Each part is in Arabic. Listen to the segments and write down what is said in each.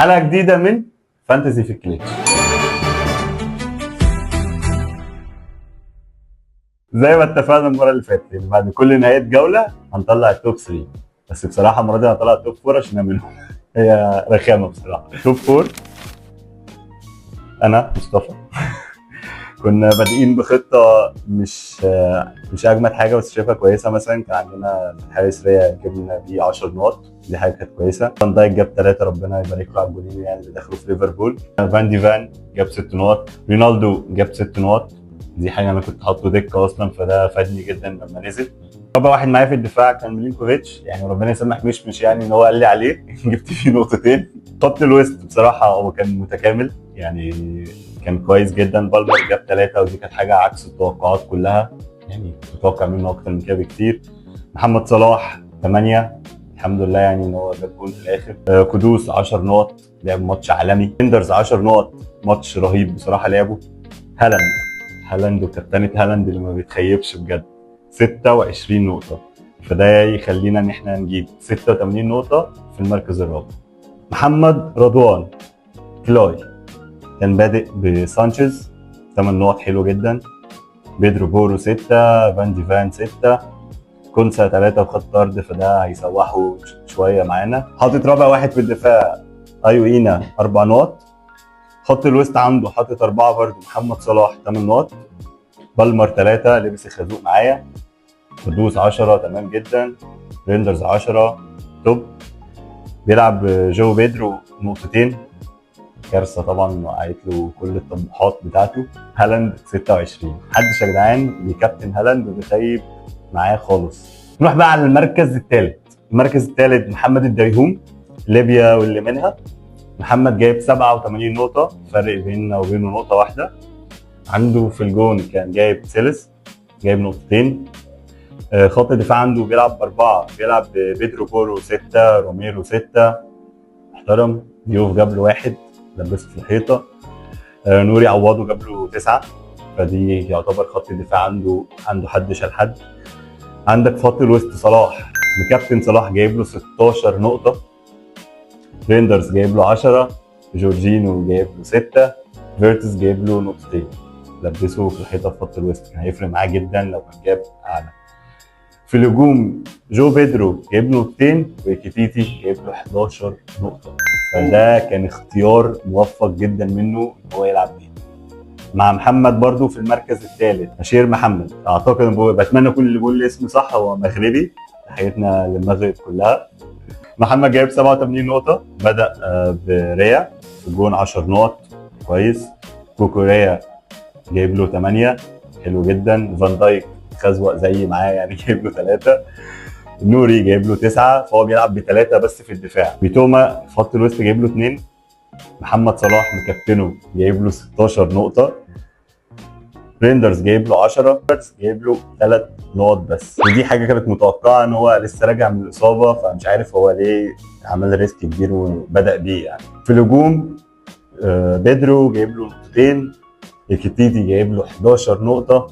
حلقه جديده من فانتزي في الكليتش. زي ما اتفقنا المره اللي فاتت، يعني بعد كل نهايه جوله هنطلع التوب 3، بس بصراحه المره دي هنطلع التوب 4 عشان نعملهم. هي رخامه بصراحه. توب 4 انا مصطفى. كنا بادئين بخطه مش اجمد حاجه، بس شايفها كويسه. مثلا كان عندنا حارس ريا جبنا بيه 10 نقط، دي حاجه كانت كويسه. فان دايك جاب 3، ربنا يبارك له على الجولين يعني اللي دخلوا في ليفربول. فان دي فان جاب 6 نقط، رينالدو جاب 6 نقط، دي حاجه انا كنت حاطه دكه اصلا، فده فادني جدا لما نزل. رابع واحد معايا في الدفاع كان ميلينكوفيتش، يعني ربنا يسامح مش يعني ان هو قال لي عليه. جبت فيه نقطتين. خط الويست بصراحه هو كان متكامل، يعني كان كويس جدا. بالمر جاب 3 ودي كانت حاجه عكس التوقعات كلها، يعني كنت متوقع منه اكتر من كده بكتير. محمد صلاح 8، الحمد لله يعني ان هو جاب جول في الاخر. قدوس 10 نقط، لعب ماتش عالمي. هندرز 10 نقط، ماتش رهيب بصراحه لعبه. هالاند وكابتنة هالاند اللي ما بيتخيبش بجد، 26 نقطه، فده يخلينا ان احنا نجيب 86 نقطه في المركز الرابع. محمد رضوان كلاي كان بادئ بسانشيز 8 نقط، حلو جدا. بيدرو بورو 6، فان دي فان 6، كونسا 3 وخط ارض، فده هيسوحوا شويه معانا. حاطط رابع واحد في الدفاع ايوينا 4 نقط. خط الوسط عنده حاطط 4 برضه، محمد صلاح 8 نقط. بالمر 3 لبس الخازوق معايا. قدوس 10 تمام جدا. ريندرز 10 توب. بيلعب جو بيدرو نقطتين، كارثه طبعا، وقعت له كل الطموحات بتاعته. هالاند 26، محدش يا جدعان بيكابتن هالاند وبيخيب معاه خالص. نروح بقى على المركز الثالث. المركز الثالث محمد الدريهوم، ليبيا واللي منها. محمد جايب 87 نقطه، فرق بيننا وبينه نقطه واحده. عنده في الجون كان جايب سيلس، جايب نقطتين. خط الدفاع عنده بيلعب باربعه، بيلعب بيدرو بورو 6، روميرو 6، محترم. ديوف جاب له 1 لبسه في الحيطه. نوري عوضه جاب له 9، فدي يعتبر خط الدفاع عنده حد شال حد. عندك خط الوسط صلاح، مكابتن صلاح جايب له 16 نقطه. ريندرز جايب له 10، جورجينو جايب له 6، فيرتس جايب له نقطتين، لبسه في الحيطه في خط الوسط، كان هيفرق معاه جدا لو كان جاب اعلى. في الهجوم جو بيدرو جايب له نقطتين، وكيتيتي جايب له 11 نقطه، فده كان اختيار موفق جدا منه ان هو يلعب بيه. مع محمد برضو في المركز الثالث بشير محمد، اعتقد بتمنى كل اللي بيقول لي اسم صح، هو مغربي، تحياتنا للمغرب كلها. محمد جايب 87 نقطه، بدا بريا في الجون 10 نقط، كويس. كوكوريا جايب له 8، حلو جدا. فان دايك خزوق زي معاه يعني جايب له 3. نوري جايب له 9، فهو بيلعب ب3 بس في الدفاع. بيتوما في خط الوسط جايب له 2. محمد صلاح مكابتنه جايب له 16 نقطه. ريندرز جايب له 10، جايب له 3 نقط بس، ودي حاجه كانت متوقعه ان هو لسه راجع من الاصابه، فمش عارف هو ليه عمل ريسك كبير وبدا بيه يعني. في الهجوم بيدرو جايب له نقطتين، كيتيتي جايب له 11 نقطه،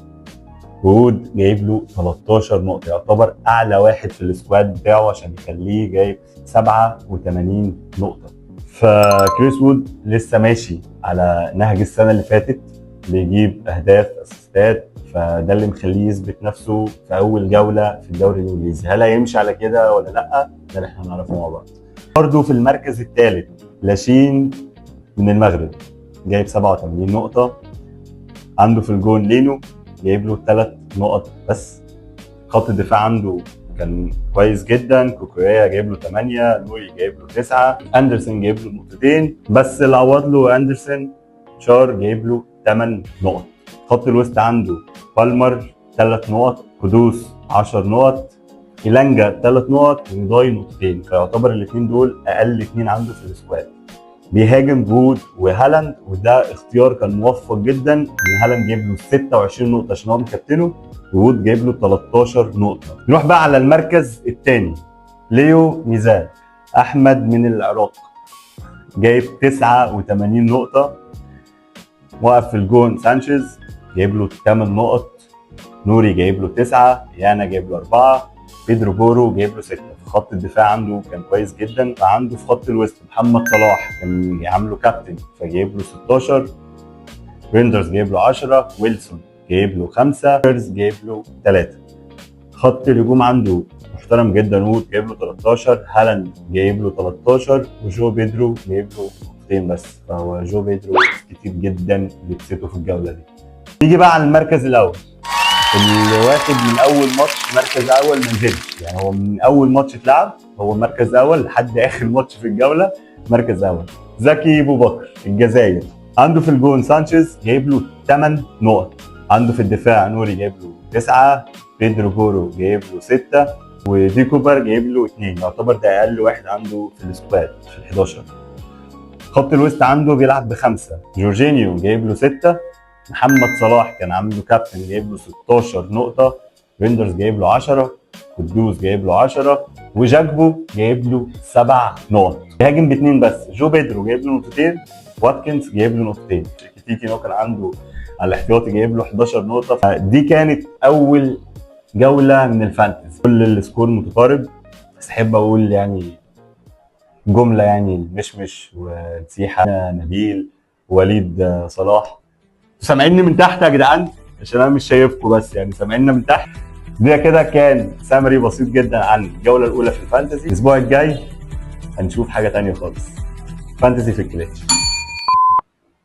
وود جايب له 13 نقطه، يعتبر اعلى واحد في السكواد بتاعه عشان يخليه جايب 87 نقطه. فكريس وود لسه ماشي على نهج السنه اللي فاتت، بيجيب اهداف اسيستات، فده اللي مخليه يثبت نفسه في اول جوله في الدوري الانجليزي. هل هيمشي على كده ولا لا؟ ده اللي احنا هنعرفه مع بعض. برضه في المركز الثالث لاشين من المغرب، جايب 87 نقطه. عنده في الجون لينو جايب له 3 نقط بس. خط الدفاع عنده كان كويس جدا، كوكوريا جايب له 8، نوري جايب له 9، اندرسون جايب له نقطتين بس، اللي عوض له اندرسون شار جايب له 8 نقط. خط الوسط عنده بالمر 3 نقط، قدوس 10 نقط، إيلانجا 3 نقط، ونضاي نقطتين، فيعتبر الاثنين دول اقل اثنين عنده في السكواد. بيهاجم بوود وهالاند، وده اختيار كان موفق جدا ان هالاند جايب له 26 نقطه عشان هو مكابتنه، وود جايب له 13 نقطه. نروح بقى على المركز الثاني. ليو ميزان احمد من العراق، جايب 89 نقطه. موقف في الجون سانشيز جايب له 8 نقط. نوري جايب له 9، يانا جايب له 4، بيدرو بورو جايب له 6. في خط الدفاع عنده كان كويس جدا. فعنده في خط الوسط محمد صلاح كان عامله كابتن فجايب له 16. ريندرز جايب له 10. ويلسون جايب له 5. بيرز جايب له 3. خط الهجوم عنده محترم جدا. وود جايب له 13. هالاند جايب له 13. وجو بيدرو جايب له نقطتين بس. فهو جو بيدرو كتير جدا لبسته في الجوله دي. نيجي بقى على المركز الاول اللي واخد من اول ماتش مركز اول ما نزلش. يعني هو من اول ماتش اتلعب هو مركز اول لحد اخر ماتش في الجوله مركز اول. زكي ابو بكر الجزائر. عنده في الجون سانشيز جايب له 8 نقط. عنده في الدفاع نوري جايب له 9. بيدرو بورو جايب له 6. ودي كوبر جايب له 2. يعتبر ده اقل واحد عنده في السكواد في ال 11. خط الوسط عنده بيلعب ب5. جورجينيو جايب له 6. محمد صلاح كان عامله كابتن جايب له 16 نقطة. ريندرز جايب له 10. قدوس جايب له 10. وجاكبو جايب له 7 نقط. بيهاجم ب2 بس. جو بيدرو جايب له نقطتين. واتكنز جايب له نقطتين. تيكي نو كان عنده على الاحتياطي جايب له 11 نقطة. دي كانت أول جولة من الفانتزي. كل السكور متقارب. بس أحب أقول يعني جملة يعني المشمش ونسيحة نبيل وليد صلاح. سامعيني من تحت يا جدعان عشان انا مش شايفكم بس يعني سامعيننا من تحت. ده كده كان سامري بسيط جدا عن الجوله الاولى في الفانتزي. الاسبوع الجاي هنشوف حاجه تانية خالص. فانتزي في الكلاتش.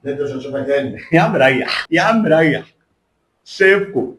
انت مش هتشوفها تاني. يا عم ريح يا عم ريح. شايفكم.